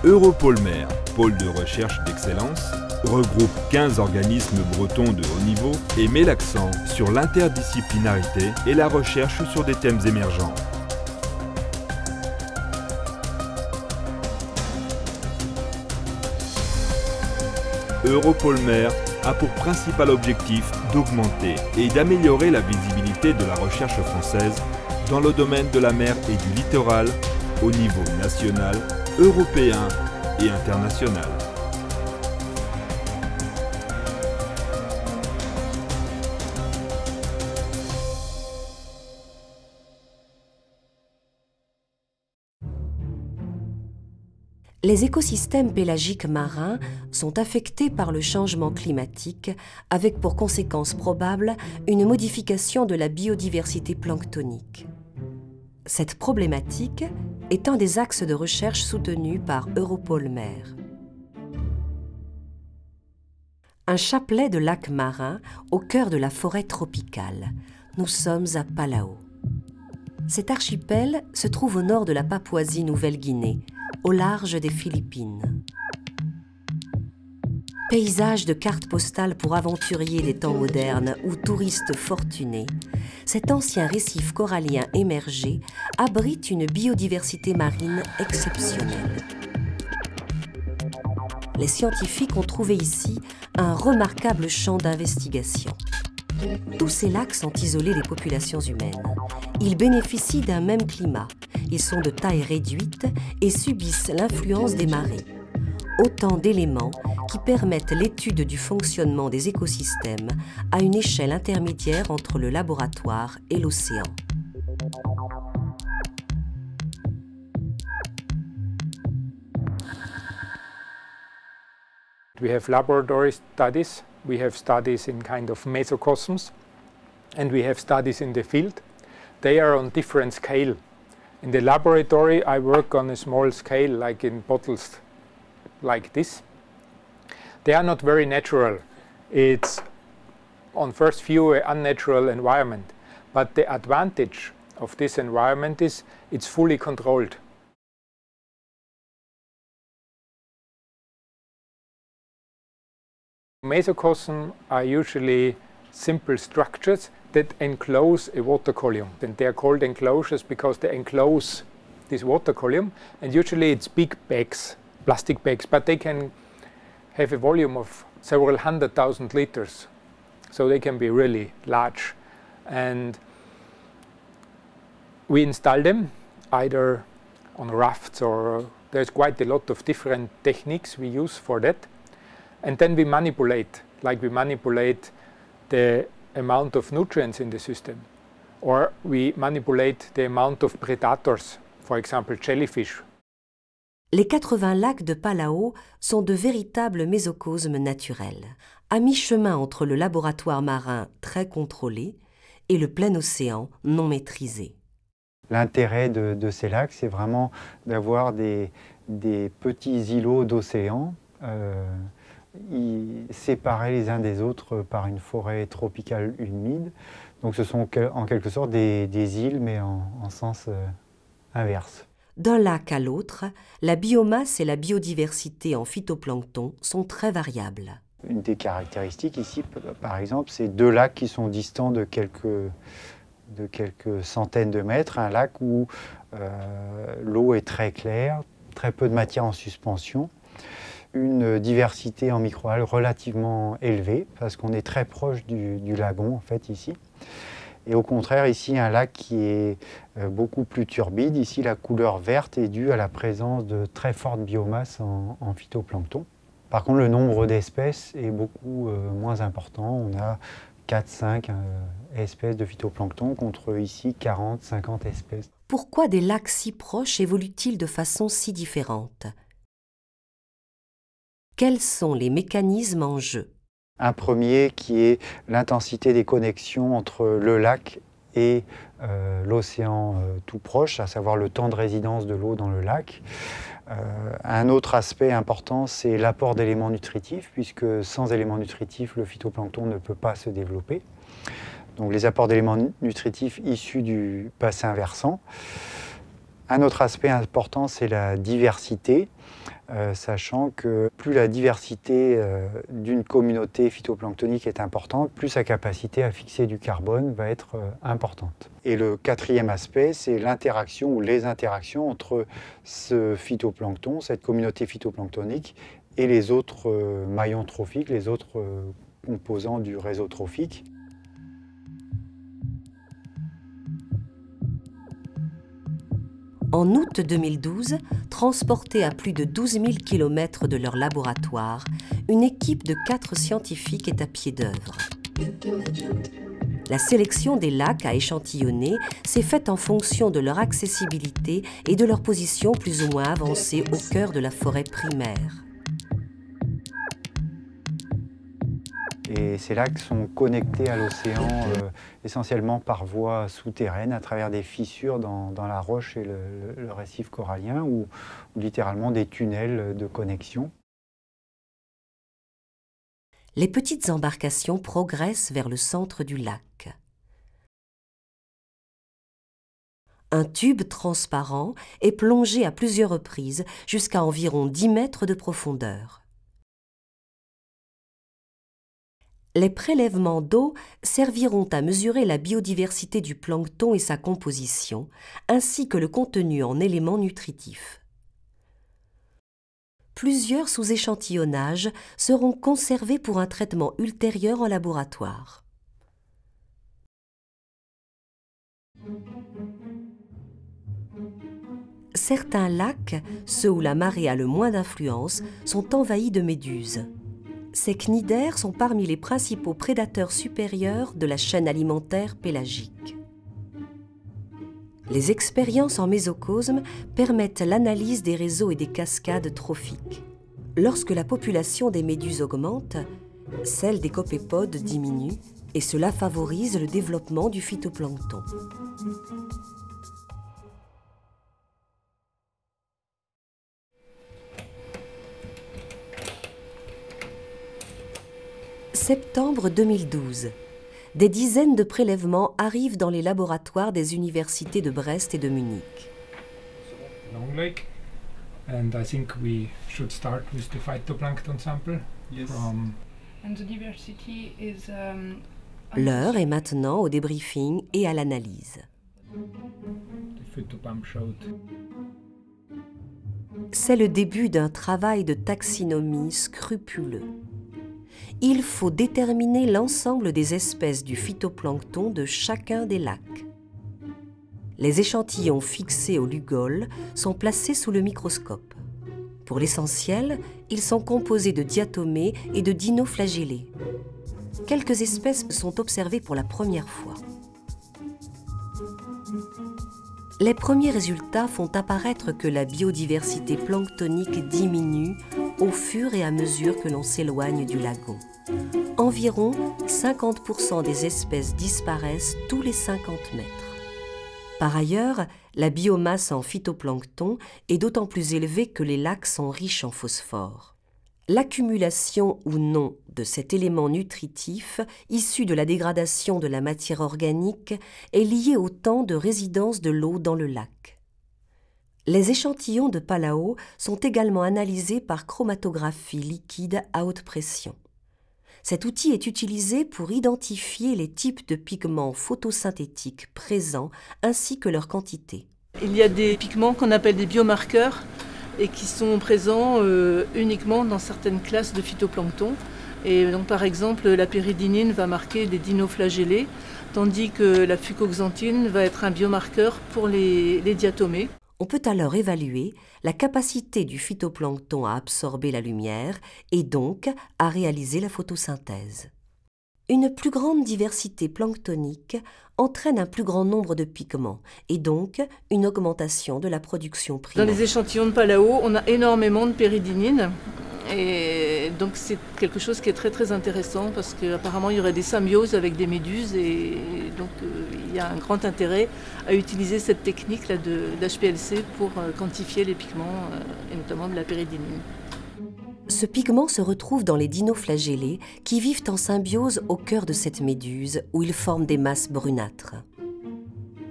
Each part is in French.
Europolmer, pôle de recherche d'excellence, regroupe 15 organismes bretons de haut niveau et met l'accent sur l'interdisciplinarité et la recherche sur des thèmes émergents. Europolmer a pour principal objectif d'augmenter et d'améliorer la visibilité de la recherche française dans le domaine de la mer et du littoral au niveau national, européen et international. Les écosystèmes pélagiques marins sont affectés par le changement climatique avec pour conséquence probable une modification de la biodiversité planctonique. Cette problématique est un des axes de recherche soutenus par Europolmer. Un chapelet de lacs marins au cœur de la forêt tropicale. Nous sommes à Palau. Cet archipel se trouve au nord de la Papouasie-Nouvelle-Guinée, au large des Philippines. Paysage de cartes postales pour aventuriers des temps modernes ou touristes fortunés, cet ancien récif corallien émergé abrite une biodiversité marine exceptionnelle. Les scientifiques ont trouvé ici un remarquable champ d'investigation. Tous ces lacs sont isolés des populations humaines. Ils bénéficient d'un même climat. Ils sont de taille réduite et subissent l'influence des marées. Autant d'éléments qui permettent l'étude du fonctionnement des écosystèmes à une échelle intermédiaire entre le laboratoire et l'océan. We have laboratory studies, we have studies in kind of mesocosms, and we have studies in the field. They are on different scale. In the laboratory, I work on a small scale, like in bottles like this. They are not very natural. It's, on first view, an unnatural environment. But the advantage of this environment is it's fully controlled. Mesocosms are usually simple structures that enclose a water column. And they are called enclosures because they enclose this water column. And usually it's big bags, plastic bags, but they can have a volume of several 100,000 liters. So they can be really large. And we install them either on rafts or there's quite a lot of different techniques we use for that. And then we manipulate, like we manipulate the amount of nutrients in the system, or we manipulate the amount of predators, for example jellyfish. Les 80 lacs de Palau sont de véritables mésocosmes naturels, à mi-chemin entre le laboratoire marin très contrôlé et le plein océan non maîtrisé. L'intérêt de ces lacs, c'est vraiment d'avoir des petits îlots d'océan séparés les uns des autres par une forêt tropicale humide. Donc ce sont en quelque sorte des îles, mais en sens inverse. D'un lac à l'autre, la biomasse et la biodiversité en phytoplancton sont très variables. Une des caractéristiques ici, par exemple, c'est deux lacs qui sont distants de quelques centaines de mètres. Un lac où l'eau est très claire, très peu de matière en suspension. Une diversité en microalgues relativement élevée, parce qu'on est très proche du lagon, en fait, ici. Et au contraire, ici, un lac qui est beaucoup plus turbide. Ici, la couleur verte est due à la présence de très fortes biomasses en phytoplancton. Par contre, le nombre d'espèces est beaucoup moins important. On a 4-5 espèces de phytoplancton contre ici 40-50 espèces. Pourquoi des lacs si proches évoluent-ils de façon si différente ? Quels sont les mécanismes en jeu ? Un premier qui est l'intensité des connexions entre le lac et l'océan tout proche, à savoir le temps de résidence de l'eau dans le lac. Un autre aspect important, c'est l'apport d'éléments nutritifs, puisque sans éléments nutritifs, le phytoplancton ne peut pas se développer. Donc les apports d'éléments nutritifs issus du bassin versant. Un autre aspect important, c'est la diversité, sachant que plus la diversité d'une communauté phytoplanctonique est importante, plus sa capacité à fixer du carbone va être importante. Et le quatrième aspect, c'est l'interaction ou les interactions entre ce phytoplancton, cette communauté phytoplanctonique, et les autres maillons trophiques, les autres composants du réseau trophique. En août 2012, transportée à plus de 12 000 km de leur laboratoire, une équipe de 4 scientifiques est à pied d'œuvre. La sélection des lacs à échantillonner s'est faite en fonction de leur accessibilité et de leur position plus ou moins avancée au cœur de la forêt primaire. Et ces lacs sont connectés à l'océan essentiellement par voie souterraine, à travers des fissures dans la roche et le récif corallien, ou littéralement des tunnels de connexion. Les petites embarcations progressent vers le centre du lac. Un tube transparent est plongé à plusieurs reprises jusqu'à environ 10 mètres de profondeur. Les prélèvements d'eau serviront à mesurer la biodiversité du plancton et sa composition, ainsi que le contenu en éléments nutritifs. Plusieurs sous-échantillonnages seront conservés pour un traitement ultérieur en laboratoire. Certains lacs, ceux où la marée a le moins d'influence, sont envahis de méduses. Ces cnidaires sont parmi les principaux prédateurs supérieurs de la chaîne alimentaire pélagique. Les expériences en mésocosme permettent l'analyse des réseaux et des cascades trophiques. Lorsque la population des méduses augmente, celle des copépodes diminue et cela favorise le développement du phytoplancton. Septembre 2012. Des dizaines de prélèvements arrivent dans les laboratoires des universités de Brest et de Munich. Long Lake, and I think we should start with the phytoplankton sample. Yes. And the diversity is, L'heure est maintenant au débriefing et à l'analyse. The phytopump showed. C'est le début d'un travail de taxinomie scrupuleux. Il faut déterminer l'ensemble des espèces du phytoplancton de chacun des lacs. Les échantillons fixés au Lugol sont placés sous le microscope. Pour l'essentiel, ils sont composés de diatomées et de dinoflagellés. Quelques espèces sont observées pour la première fois. Les premiers résultats font apparaître que la biodiversité planctonique diminue au fur et à mesure que l'on s'éloigne du lagon. Environ 50% des espèces disparaissent tous les 50 mètres. Par ailleurs, la biomasse en phytoplancton est d'autant plus élevée que les lacs sont riches en phosphore. L'accumulation ou non de cet élément nutritif, issu de la dégradation de la matière organique, est liée au temps de résidence de l'eau dans le lac. Les échantillons de Palao sont également analysés par chromatographie liquide à haute pression. Cet outil est utilisé pour identifier les types de pigments photosynthétiques présents ainsi que leur quantité. Il y a des pigments qu'on appelle des biomarqueurs et qui sont présents uniquement dans certaines classes de phytoplancton. Et donc, par exemple, la péridinine va marquer des dinoflagellés, tandis que la fucoxanthine va être un biomarqueur pour les diatomées. On peut alors évaluer la capacité du phytoplancton à absorber la lumière et donc à réaliser la photosynthèse. Une plus grande diversité planctonique entraîne un plus grand nombre de pigments et donc une augmentation de la production primaire. Dans les échantillons de Palao, on a énormément de péridinine et donc c'est quelque chose qui est très très intéressant parce qu'apparemment il y aurait des symbioses avec des méduses et donc il y a un grand intérêt à utiliser cette technique là d'HPLC pour quantifier les pigments et notamment de la péridinine. Ce pigment se retrouve dans les dinoflagellés qui vivent en symbiose au cœur de cette méduse où ils forment des masses brunâtres.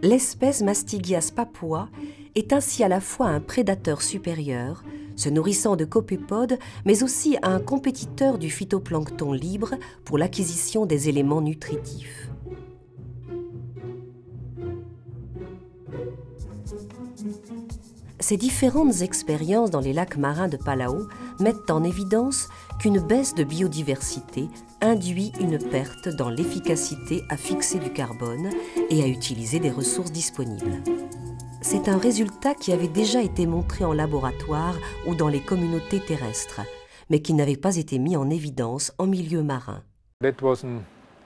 L'espèce Mastigias papua est ainsi à la fois un prédateur supérieur, se nourrissant de copépodes, mais aussi un compétiteur du phytoplancton libre pour l'acquisition des éléments nutritifs. Ces différentes expériences dans les lacs marins de Palau mettent en évidence qu'une baisse de biodiversité induit une perte dans l'efficacité à fixer du carbone et à utiliser des ressources disponibles. C'est un résultat qui avait déjà été montré en laboratoire ou dans les communautés terrestres, mais qui n'avait pas été mis en évidence en milieu marin. That was an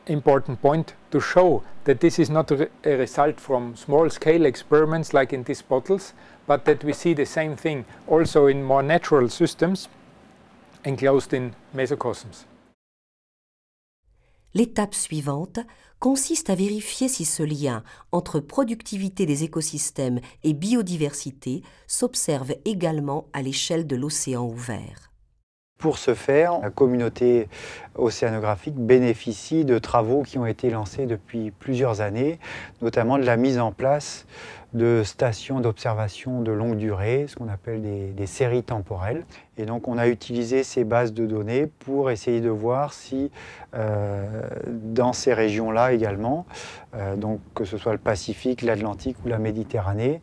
important point to show that this is not a result from small-scale experiments like in these bottles, but that we see the same thing also in more natural systems enclosed in mesocosms. L'étape suivante consiste à vérifier si ce lien entre productivité des écosystèmes et biodiversité s'observe également à l'échelle de l'océan ouvert. Pour ce faire, la communauté océanographique bénéficie de travaux qui ont été lancés depuis plusieurs années, notamment de la mise en place de stations d'observation de longue durée, ce qu'on appelle des séries temporelles. Et donc on a utilisé ces bases de données pour essayer de voir si dans ces régions-là également, donc que ce soit le Pacifique, l'Atlantique ou la Méditerranée,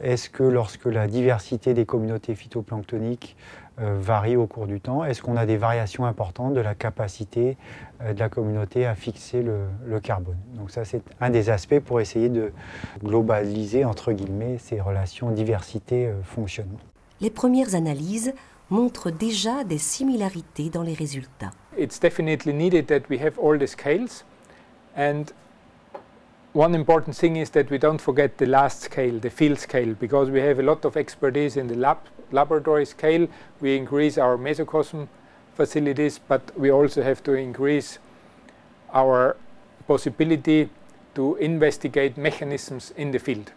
est-ce que lorsque la diversité des communautés phytoplanctoniques varie au cours du temps, est-ce qu'on a des variations importantes de la capacité de la communauté à fixer le carbone. Donc ça, c'est un des aspects pour essayer de globaliser, entre guillemets, ces relations diversité-fonctionnement. Les premières analyses montrent déjà des similarités dans les résultats. It's definitely needed that we have all the scales, and one important thing is that we don't forget the last scale, the field scale, because we have a lot of expertise in the laboratory scale. We increase our mesocosm facilities, but we also have to increase our possibility to investigate mechanisms in the field.